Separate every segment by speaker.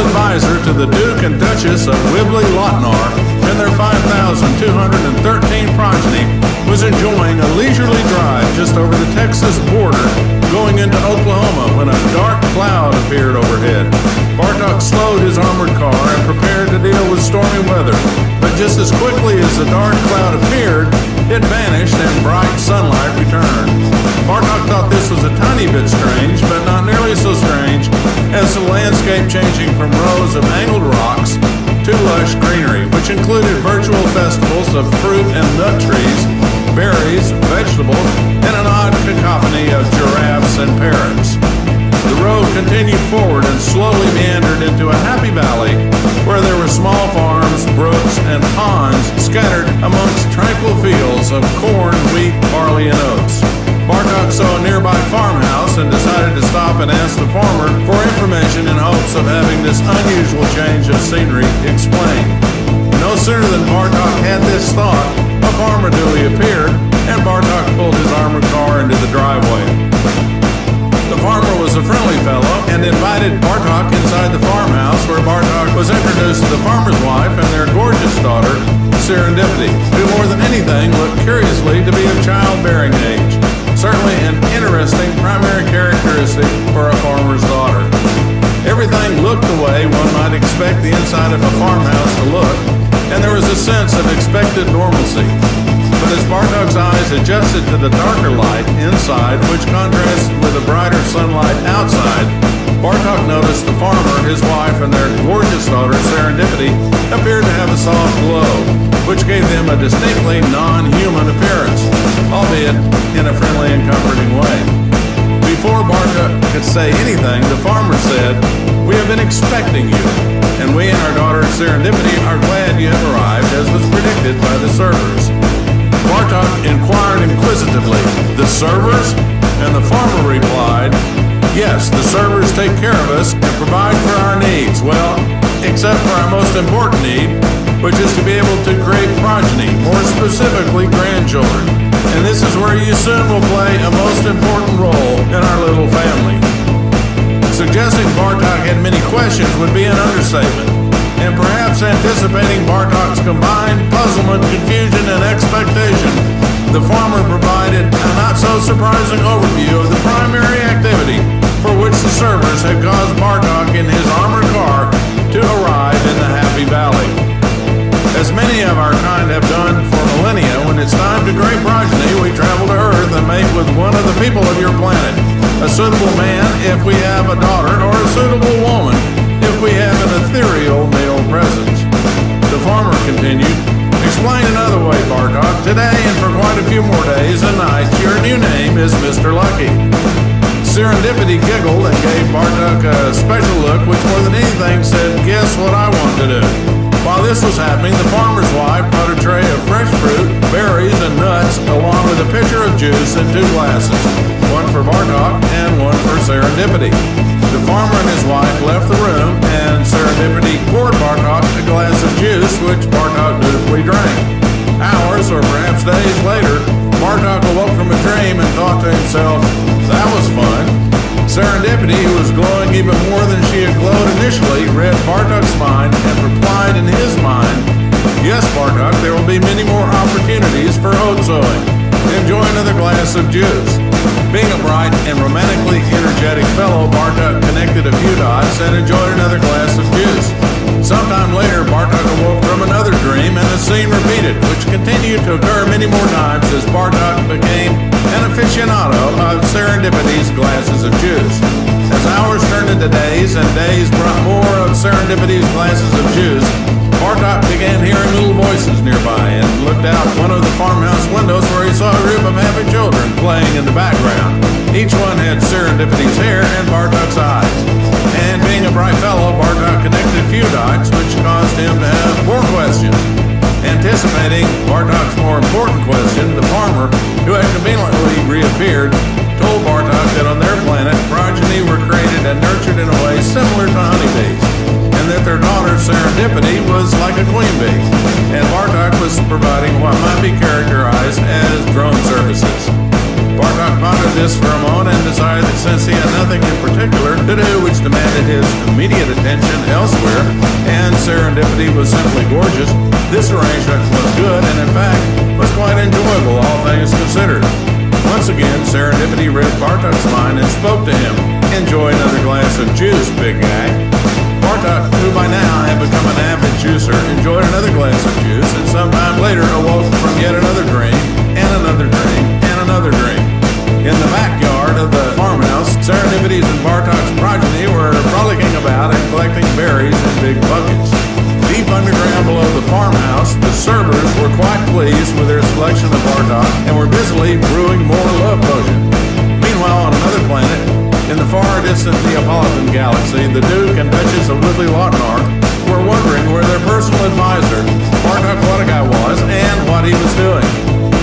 Speaker 1: advisor to the Duke and Duchess of Wibbly-Lotnar and their 5,213 progeny, was enjoying a leisurely drive just over the Texas border going into Oklahoma when a dark cloud appeared overhead. Bartok slowed his armored car and prepared to deal with stormy weather, but just as quickly as the dark cloud appeared, it vanished and bright sunlight returned. Bartok thought this was a tiny bit strange, but not nearly so strange as the landscape changing from rows of angled rocks to lush greenery, which included virtual festivals of fruit and nut trees, berries, vegetables, and an odd cacophony of giraffes and parrots. The road continued forward and slowly meandered into a happy valley where there were small farms, brooks, and ponds scattered amongst tranquil fields of corn, wheat, barley, and oats. Bartok saw a nearby farmhouse and decided to stop and ask the farmer for information in hopes of having this unusual change of scenery explained. No sooner than Bartok had this thought, a farmer duly appeared, and Bartok pulled his armored car into the driveway. The farmer was a friendly fellow and invited Bartok inside the farmhouse, where Bartok was introduced to the farmer's wife and their gorgeous daughter, Serendipity, who more than anything looked curiously to be of childbearing age. Certainly an interesting primary characteristic for a farmer's daughter. Everything looked the way one might expect the inside of a farmhouse to look, and there was a sense of expected normalcy. But as Bartok's eyes adjusted to the darker light inside, which contrasted with the brighter sunlight outside, Bartok noticed the farmer, his wife, and their gorgeous daughter, Serendipity, appeared to have a soft glow, which gave them a distinctly non-human appearance, albeit in a friendly and comforting way. Before Bartok could say anything, the farmer said, "We have been expecting you, and we and our daughter Serendipity are glad you have arrived, as was predicted by the servers." Bartok inquired inquisitively, "The servers?" And the farmer replied, "Yes, the servers take care of us and provide for our needs. Well, except for our most important need, which is to be able to create progeny, more specifically grandchildren. And this is where you soon will play a most important role in our little family." Suggesting Bartok had many questions would be an understatement, and perhaps anticipating Bartok's combined puzzlement, confusion, and expectation, the farmer provided a not-so-surprising overview of the primary activity for which the servers had caused Bartok in his armored car to arrive in the Happy Valley. As many of our kind have done for millennia, when it's time to create progeny, we travel to Earth and mate with one of the people of your planet. A suitable man if we have a daughter, or a suitable woman if we have an ethereal male presence. The farmer continued, "Explain another way, Bartok. Today and for quite a few more days and nights, your new name is Mr. Lucky." Serendipity giggled and gave Bartok a special look, which more than anything said, "Guess what I want to do." While this was happening, the farmer's wife brought a tray of fresh fruit, berries, and nuts, along with a pitcher of juice and 2 glasses, one for Bartok and one for Serendipity. The farmer and his wife left the room, and Serendipity poured Bartok a glass of juice, which Bartok dutifully drank. Hours, or perhaps days later, Bartok awoke from a dream and thought to himself, "That was fun." Serendipity, who was glowing even more than she had glowed initially, read Bartok's mind and replied in his mind, "Yes, Bartok, there will be many more opportunities for oat sowing. Enjoy another glass of juice." Being a bright and romantically energetic fellow, Bartok connected a few dots and enjoyed another glass of juice. Sometime later, Bartok awoke from another dream, and the scene repeated, which continued to occur many more times as Bartok became an aficionado of Serendipity's glasses of juice. As hours turned into days, and days brought more of Serendipity's glasses of juice, Bartok began hearing little voices nearby and looked out one of the farmhouse windows, where he saw a group of happy children playing in the background. Each one had Serendipity's hair and Bartok's eyes. And being a bright fellow, Bartok connected a few dots, which caused him to have more questions. Anticipating Bartok's more important question, the farmer, who had conveniently reappeared, told Bartok that on their planet, progeny were created and nurtured in a way similar to honeybees, and that their daughter Serendipity was like a queen bee, and Bartok was providing what might be characterized as drone services. Bartok pondered this for a moment and decided that since he had nothing in particular to do which demanded his immediate attention elsewhere, and Serendipity was simply gorgeous, this arrangement was good and in fact was quite enjoyable, all things considered. Once again, Serendipity read Bartok's mind and spoke to him. "Enjoy another glass of juice, big guy." Bartok, who by now had become an avid juicer, enjoyed another glass of juice and sometime later awoke from yet another drink, and another drink, and another drink. In the backyard of the farmhouse, Serendipity's and Bartok's progeny were frolicking about and collecting berries in big buckets. Deep underground below the farmhouse, the Cerberus were quite pleased with their selection of Bartok and were busily brewing more love potion. Meanwhile, on another planet, in the far distant Neapolitan galaxy, the Duke and Duchess of Widdly-Lotnar were wondering where their personal advisor, Bartok Wadagai, was and what he was doing.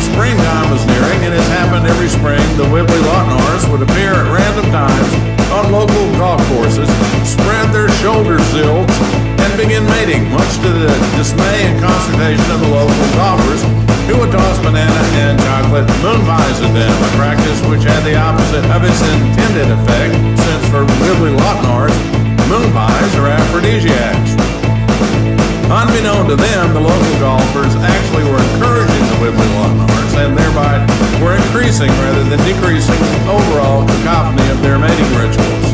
Speaker 1: Springtime was nearing, and as happened every spring, the Widdly-Lotnars would appear at random times on local golf courses, spread their shoulder zilts, and begin mating, much to the dismay and consternation of the local golfers, who would toss banana and chocolate moon pies at them, a practice which had the opposite of its intended effect, since for Widdly-Lotnars, moon pies are aphrodisiacs. Unbeknown to them, the local golfers actually were encouraging the Widdly-Lotnars and thereby were increasing rather than decreasing overall cacophony of their mating rituals.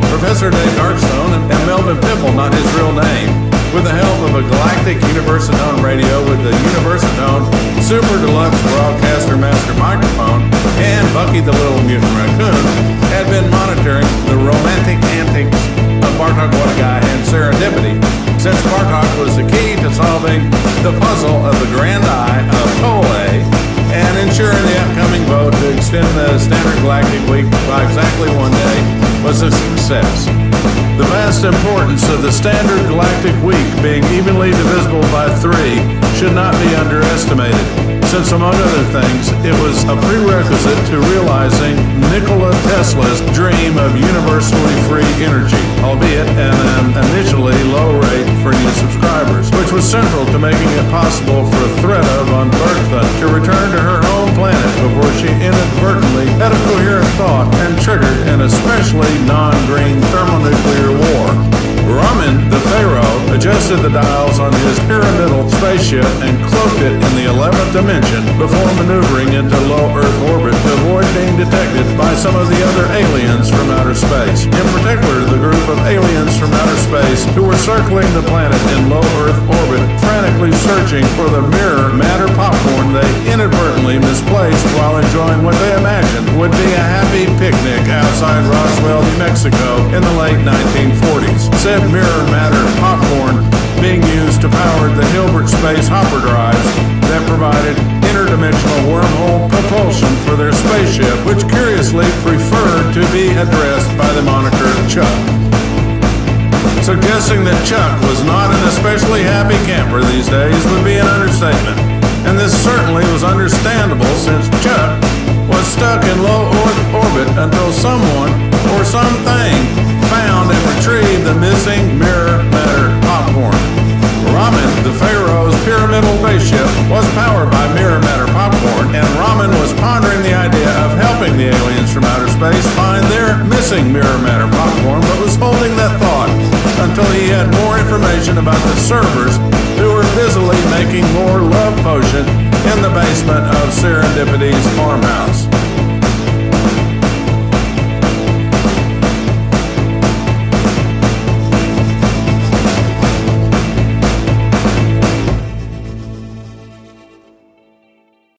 Speaker 1: Professor Dave Darkstone and Melvin Pipple, not his real name, with the help of a galactic Universatone radio with the Universatone Super Deluxe Broadcaster Master Microphone, and Bucky the Little Mutant Raccoon, had been monitoring the romantic antics of Bartok Wadagai and Serendipity, since Bartok was the key to solving the puzzle of the Grand Eye of foley and ensuring the upcoming vote to extend the Standard Galactic Week by exactly 1 day was a success. The vast importance of the Standard Galactic Week being evenly divisible by 3 should not be underestimated, since among other things, it was a prerequisite to realizing Nikola Tesla's dream of universally free energy, albeit at an initially low rate for new subscribers, which was central to making it possible for Thredda von Bergtha to return to her home planet before she inadvertently had a coherent thought and triggered an especially non-green thermonuclear war. Ramen, the Pharaoh, adjusted the dials on his pyramidal spaceship and cloaked it in the 11th dimension before maneuvering into low Earth orbit to avoid being detected by some of the other aliens from outer space. In particular, the group of aliens from outer space who were circling the planet in low Earth orbit, frantically searching for the mirror matter popcorn they inadvertently misplaced while enjoying what they imagined would be a happy picnic outside Roswell, New Mexico in the late 1940s. Said mirror matter popcorn being used to power the Hilbert space hopper drives that provided interdimensional wormhole propulsion for their spaceship, which curiously preferred to be addressed by the moniker Chuck. Suggesting that Chuck was not an especially happy camper these days would be an understatement, and this certainly was understandable since Chuck was stuck in low Earth orbit until someone or something found and retrieved the missing mirror matter popcorn. Ramen, the Pharaoh's pyramidal spaceship, was powered by mirror matter popcorn, and Ramen was pondering the idea of helping the aliens from outer space find their missing mirror matter popcorn, but was holding that thought until he had more information about the servers who were busily making more love potion in the basement of Serendipity's farmhouse.